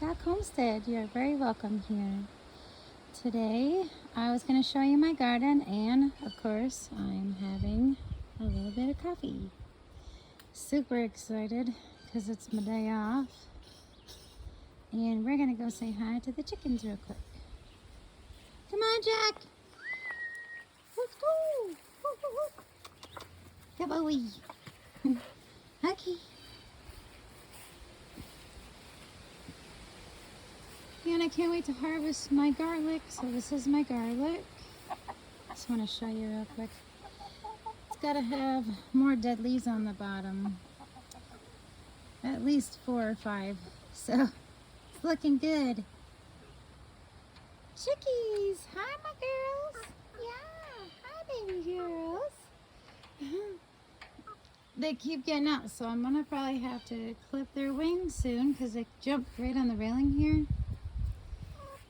Rock Homestead. You're very welcome here. Today I was going to show you my garden, and of course I'm having a little bit of coffee. Super excited because it's my day off. And we're going to go say hi to the chickens real quick. Come on, Jack. Let's go. Come on. Okay. And I can't wait to harvest my garlic. So this is my garlic. Just want to show you real quick. It's got to have more dead leaves on the bottom. At least 4 or 5. So it's looking good. Chickies! Hi, my girls! Yeah! Hi, baby girls! They keep getting out, so I'm gonna probably have to clip their wings soon because they jumped right on the railing here.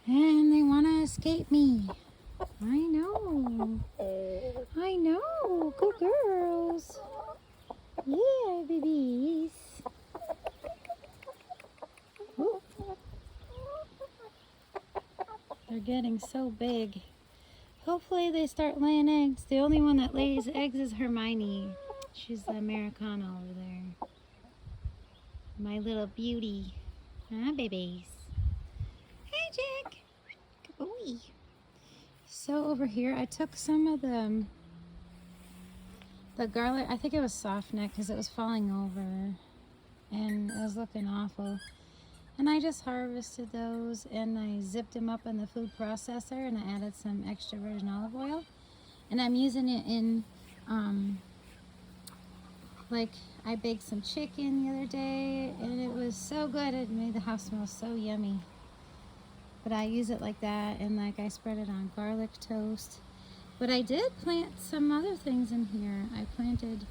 And they want to escape me. I know. I know. Good girls. Yeah, babies. Ooh. They're getting so big. Hopefully they start laying eggs. The only one that lays eggs is Hermione. She's the Americana over there. My little beauty. Huh, babies? Hey, Jack. Good boy. So over here, I took some of the garlic. I think it was soft neck because it was falling over and it was looking awful. And I just harvested those and I zipped them up in the food processor and I added some extra virgin olive oil. And I'm using it in, like I baked some chicken the other day and it was so good. It made the house smell so yummy. But I use it like that, and like I spread it on garlic toast. But I did plant some other things in here. I planted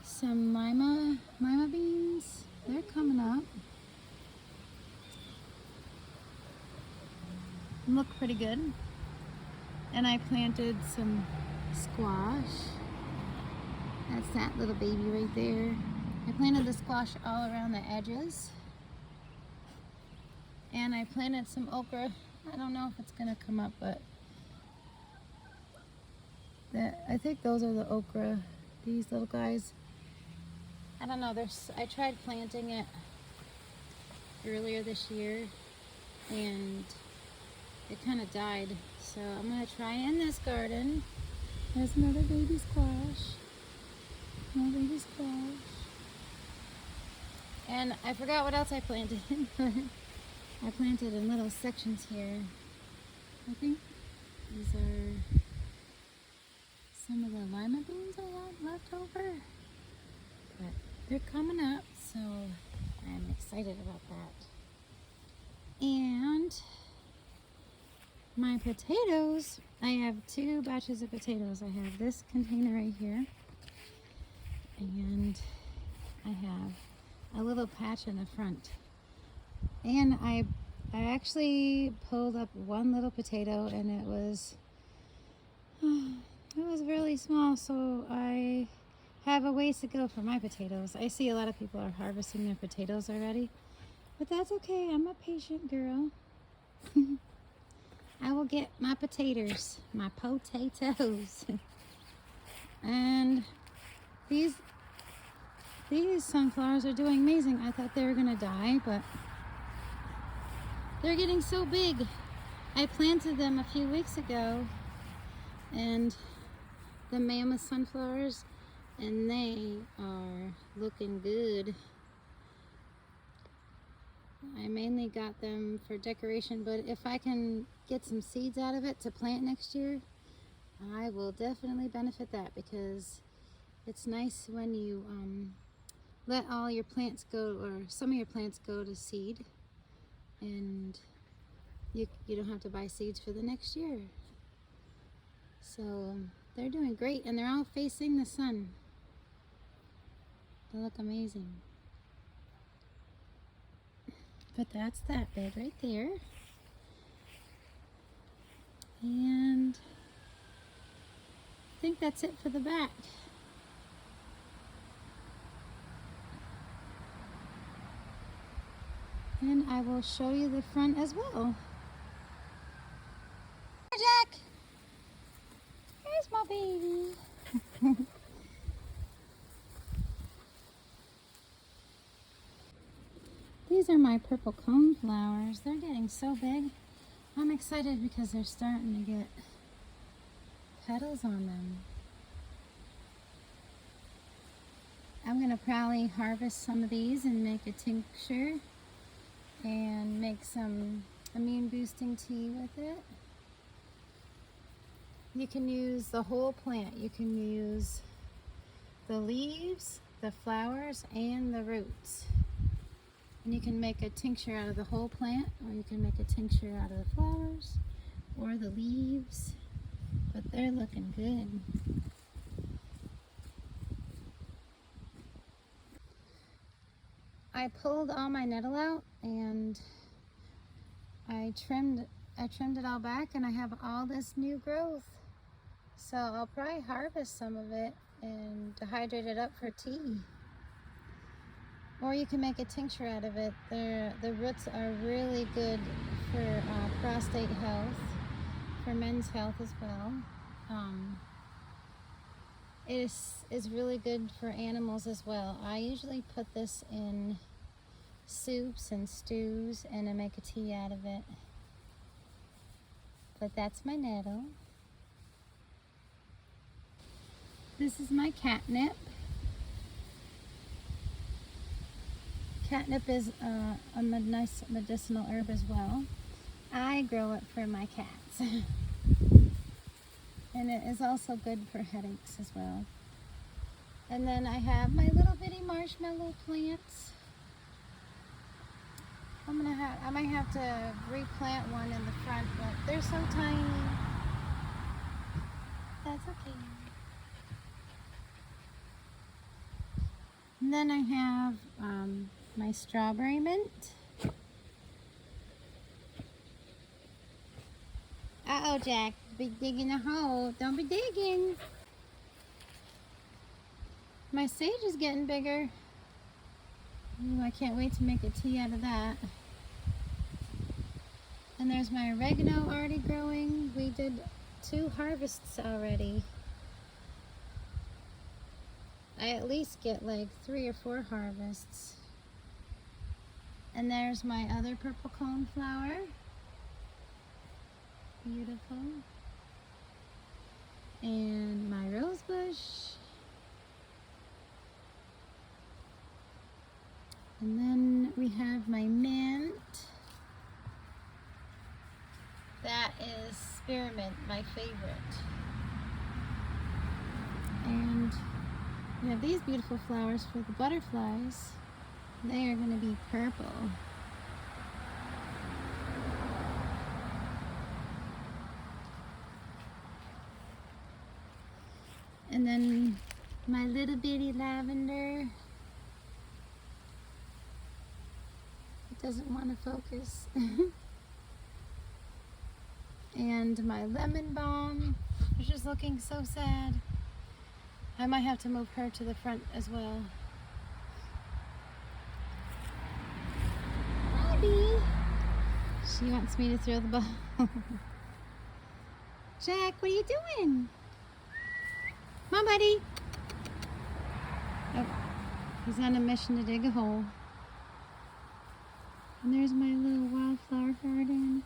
some lima beans. They're coming up. Look pretty good. And I planted some squash. That's that little baby right there. I planted the squash all around the edges. And I planted some okra. I don't know if it's gonna come up, but I think those are the okra. These little guys. I don't know. I tried planting it earlier this year, and it kind of died. So I'm gonna try in this garden. There's another baby squash. More baby squash. And I forgot what else I planted. I planted in little sections here. I think these are some of the lima beans I had left over. But they're coming up, so I'm excited about that. And my potatoes, I have 2 batches of potatoes. I have this container right here. And I have a little patch in the front. And I actually pulled up one little potato and it was really small, so I have a ways to go for my potatoes. I see a lot of people are harvesting their potatoes already, but that's okay. I'm a patient girl. I will get my potatoes. And these sunflowers are doing amazing. I thought they were gonna die, but they're getting so big. I planted them a few weeks ago, and the mammoth sunflowers, and they are looking good. I mainly got them for decoration, but if I can get some seeds out of it to plant next year, I will definitely benefit that, because it's nice when you let all your plants go, or some of your plants go to seed, and you don't have to buy seeds for the next year. So they're doing great, and they're all facing the sun. They look amazing. But that's that bed right there. And I think that's it for the back. And I will show you the front as well. Jack! Here's my baby. These are my purple cone flowers. They're getting so big. I'm excited because they're starting to get petals on them. I'm going to probably harvest some of these and make a tincture and make some immune boosting tea with it. You can use the whole plant. You can use the leaves, the flowers, and the roots. And you can make a tincture out of the whole plant, or you can make a tincture out of the flowers or the leaves. But they're looking good. I pulled all my nettle out and I trimmed it all back, and I have all this new growth. So I'll probably harvest some of it and dehydrate it up for tea. Or you can make a tincture out of it. The roots are really good for prostate health, for men's health as well. It is really good for animals as well. I usually put this in soups and stews, and I make a tea out of it. But that's my nettle. This is my catnip. Catnip is a nice medicinal herb as well. I grow it for my cats. And it is also good for headaches as well. And then I have my little bitty marshmallow plants. I might have to replant one in the front, but they're so tiny. That's okay. And then I have my strawberry mint. Uh-oh, Jack. Be digging a hole. Don't be digging. My sage is getting bigger. Ooh, I can't wait to make a tea out of that. And there's my oregano already growing. We did 2 harvests already. I at least get like 3 or 4 harvests. And there's my other purple cone flower. Beautiful. And my rose bush. And then we have my mint. That is spearmint, my favorite. And we have these beautiful flowers for the butterflies. They are going to be purple. And then my little bitty lavender. It doesn't want to focus. And my lemon balm, which is looking so sad. I might have to move her to the front as well. Abby! She wants me to throw the ball. Jack, what are you doing? Come on, buddy. Oh, he's on a mission to dig a hole. And there's my little wildflower garden.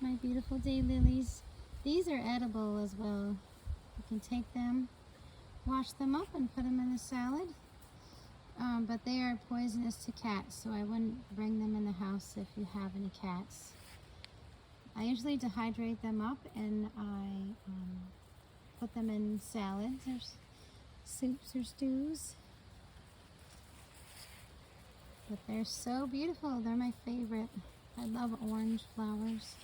My beautiful daylilies. These are edible as well. You can take them, wash them up, and put them in a salad. But they are poisonous to cats, so I wouldn't bring them in the house if you have any cats. I usually dehydrate them up and I put them in salads or soups or stews. But they're so beautiful. They're my favorite. I love orange flowers.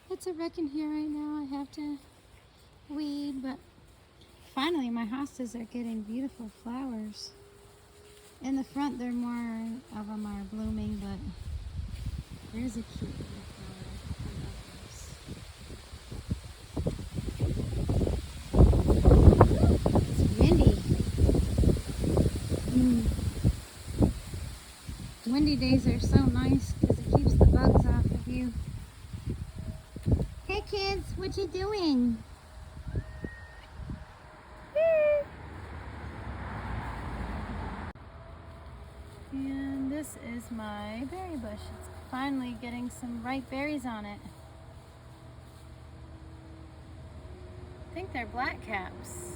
It's a wreck in here right now. I have to weed, but finally my hostas are getting beautiful flowers. In the front, there more of them are blooming, but there's a cute little flower. I love this. It's days are so nice because it keeps the bugs off of you. Hey kids, what you doing? And this is my berry bush. It's finally getting some ripe berries on it. I think they're black caps.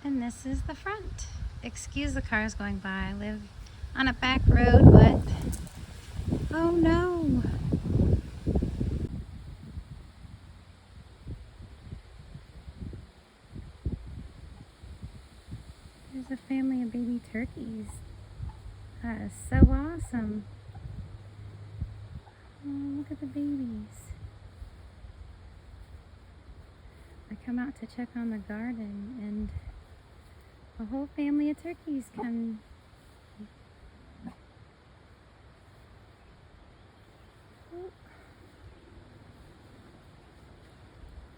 And this is the front. Excuse the cars going by. I live on a back road, but oh no. There's a family of baby turkeys. That is so awesome. Oh, look at the babies. I come out to check on the garden and a whole family of turkeys come. I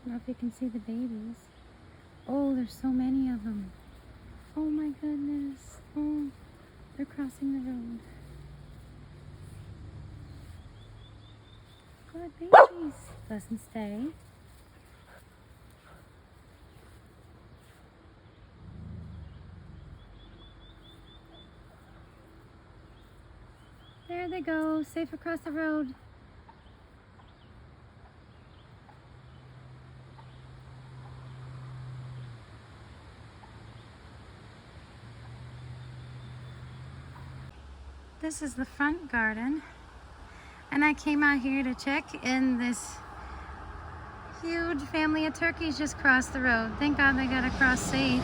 don't know if you can see the babies. Oh, there's so many of them. Oh my goodness. Oh, they're crossing the road. Good babies. Doesn't stay. There they go, safe across the road. This is the front garden, and I came out here to check, and this huge family of turkeys just crossed the road. Thank God they got across safe.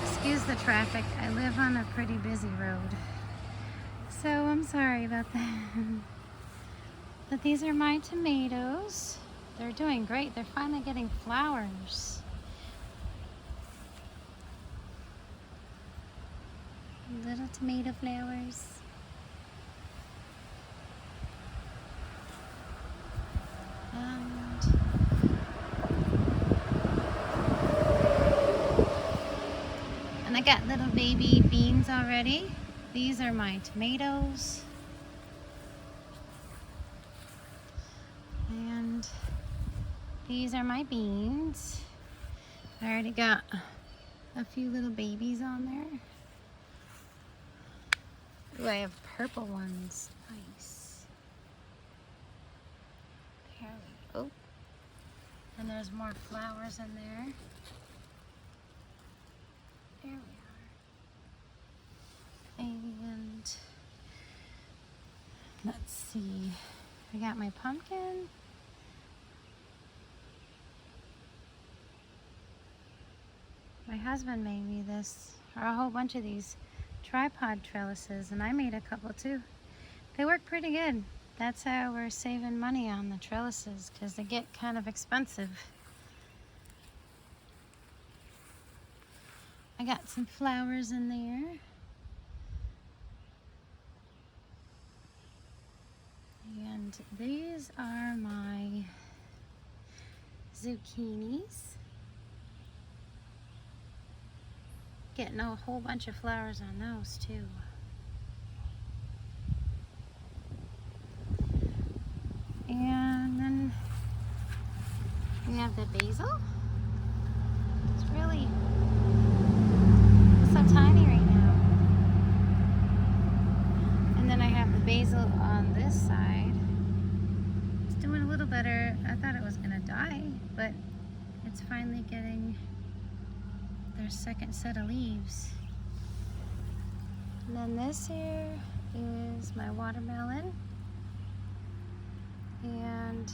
Excuse the traffic. I live on a pretty busy road, so I'm sorry about that. But these are my tomatoes. They're doing great. They're finally getting flowers. Little tomato flowers. And I got little baby beans already. These are my tomatoes. And these are my beans. I already got a few little babies on there. Ooh, I have purple ones. Nice. There we go. And there's more flowers in there. There we are. And let's see. I got my pumpkin. My husband made me this, or a whole bunch of these tripod trellises, and I made a couple too. They work pretty good. That's how we're saving money on the trellises, because they get kind of expensive. I got some flowers in there. And these are my zucchinis. Getting a whole bunch of flowers on those too. And then we have the basil. It's really so tiny right now. And then I have the basil on this side. It's doing a little better. I thought it was gonna die, but it's finally getting their second set of leaves. And then this here is my watermelon and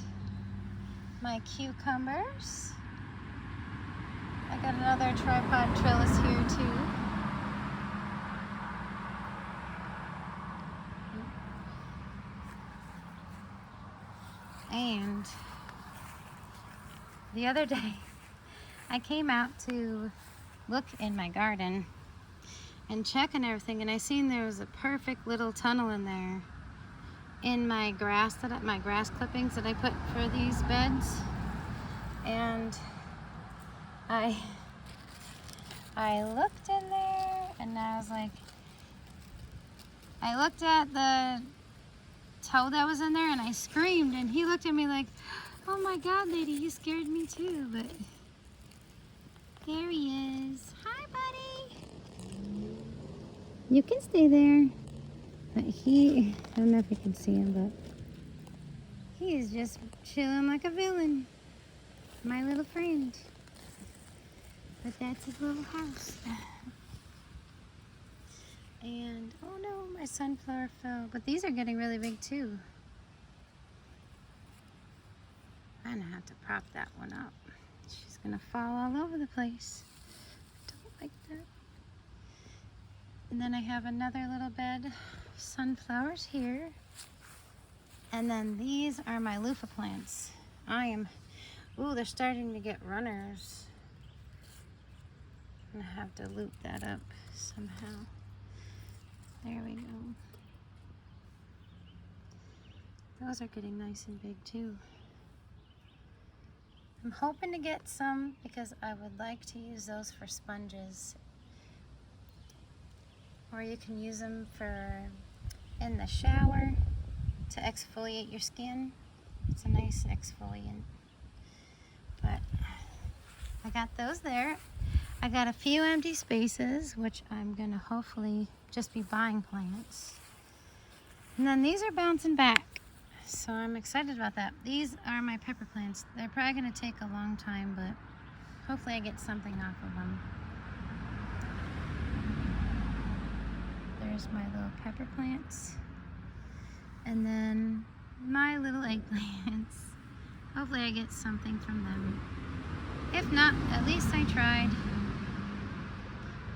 my cucumbers. I got another tripod trellis here too. And the other day I came out to look in my garden and check and everything, and I seen there was a perfect little tunnel in there in my grass clippings that I put for these beds. And I looked in there and I was like, I looked at the toe that was in there and I screamed, and he looked at me like, oh my God, lady, you scared me too. But there he is. Hi, buddy. You can stay there. But I don't know if you can see him, but he is just chilling like a villain. My little friend. But that's his little house. And, oh no, my sunflower fell. But these are getting really big too. I'm gonna have to prop that one up. She's gonna fall all over the place. I don't like that. And then I have another little bed of sunflowers here. And then these are my loofah plants. Ooh, they're starting to get runners. I'm gonna have to loop that up somehow. There we go. Those are getting nice and big too. I'm hoping to get some because I would like to use those for sponges. Or you can use them for in the shower to exfoliate your skin. It's a nice exfoliant. But I got those there. I got a few empty spaces, which I'm gonna hopefully just be buying plants. And then these are bouncing back, so I'm excited about that. These are my pepper plants. They're probably gonna take a long time, but hopefully I get something off of them. There's my little pepper plants. And then my little eggplants. Hopefully I get something from them. If not, at least I tried.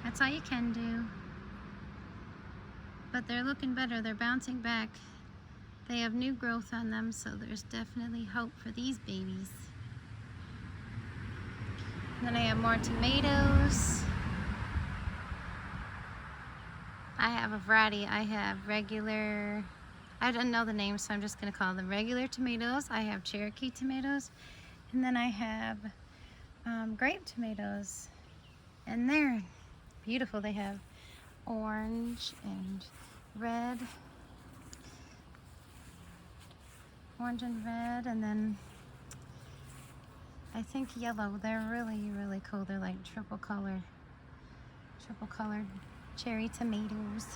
That's all you can do. But they're looking better. They're bouncing back. They have new growth on them, so there's definitely hope for these babies. And then I have more tomatoes. I have a variety. I have regular, I don't know the names, so I'm just gonna call them regular tomatoes. I have Cherokee tomatoes, and then I have grape tomatoes, and they're beautiful. They have orange and red, and then I think yellow. They're really, really cool. They're like triple colored cherry tomatoes.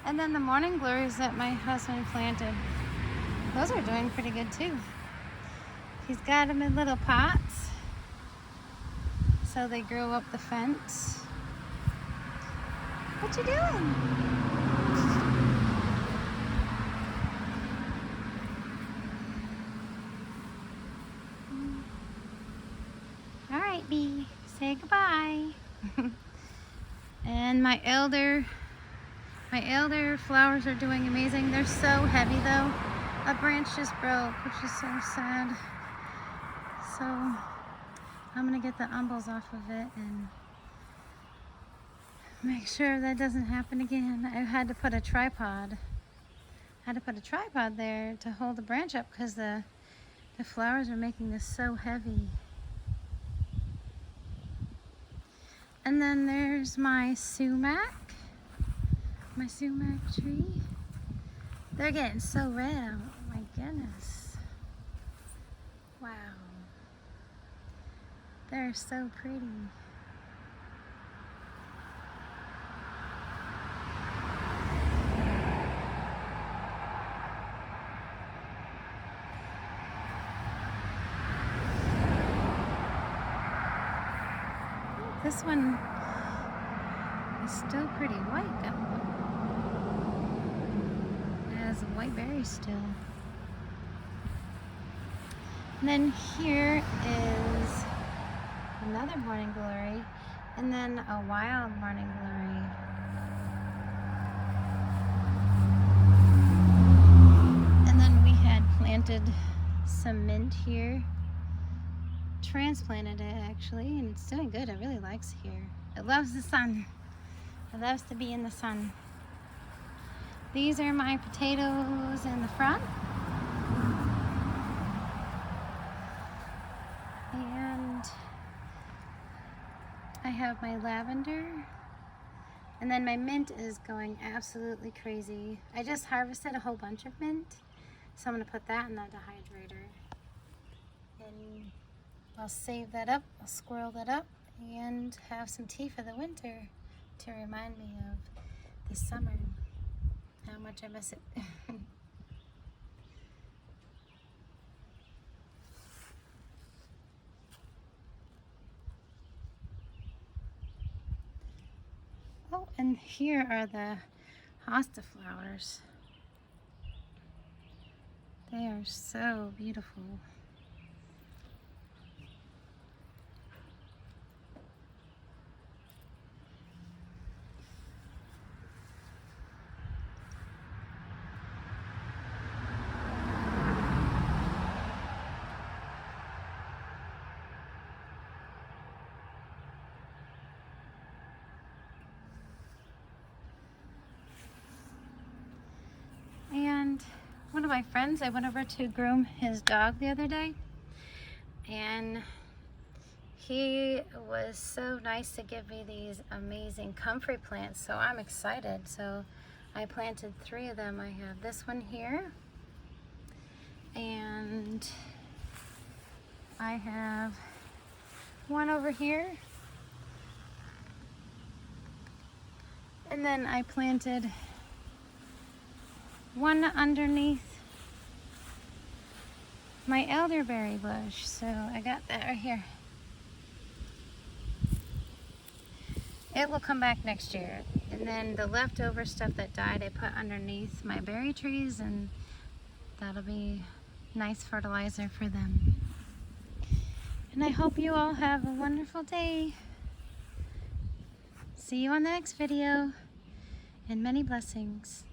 And then the morning glories that my husband planted, those are doing pretty good too. He's got them in little pots, so they grow up the fence. What you doing? All right, Bee, say goodbye. And my elder flowers are doing amazing. They're so heavy though. A branch just broke, which is so sad. So I'm gonna get the umbels off of it and make sure that doesn't happen again. I had to put a tripod. There to hold the branch up because the flowers are making this so heavy. And then there's my sumac tree. They're getting so red. Oh my goodness. Wow. They're so pretty. This one is still pretty white though. It has white berries still. And then here is another morning glory, and then a wild morning glory. And then we had planted some mint here, transplanted it actually, and it's doing good. It really likes it here. It loves the sun. It loves to be in the sun. These are my potatoes in the front. And I have my lavender. And then my mint is going absolutely crazy. I just harvested a whole bunch of mint, so I'm gonna put that in the dehydrator. And I'll save that up, I'll squirrel that up, and have some tea for the winter to remind me of the summer, how much I miss it. Oh, and here are the hosta flowers. They are so beautiful. And one of my friends, I went over to groom his dog the other day, and he was so nice to give me these amazing comfrey plants, so I'm excited. So I planted 3 of them. I have this one here, and I have one over here, and then I planted one underneath my elderberry bush. So I got that right here. It will come back next year. And then the leftover stuff that died, I put underneath my berry trees, and that'll be nice fertilizer for them. And I hope you all have a wonderful day. See you on the next video, and many blessings.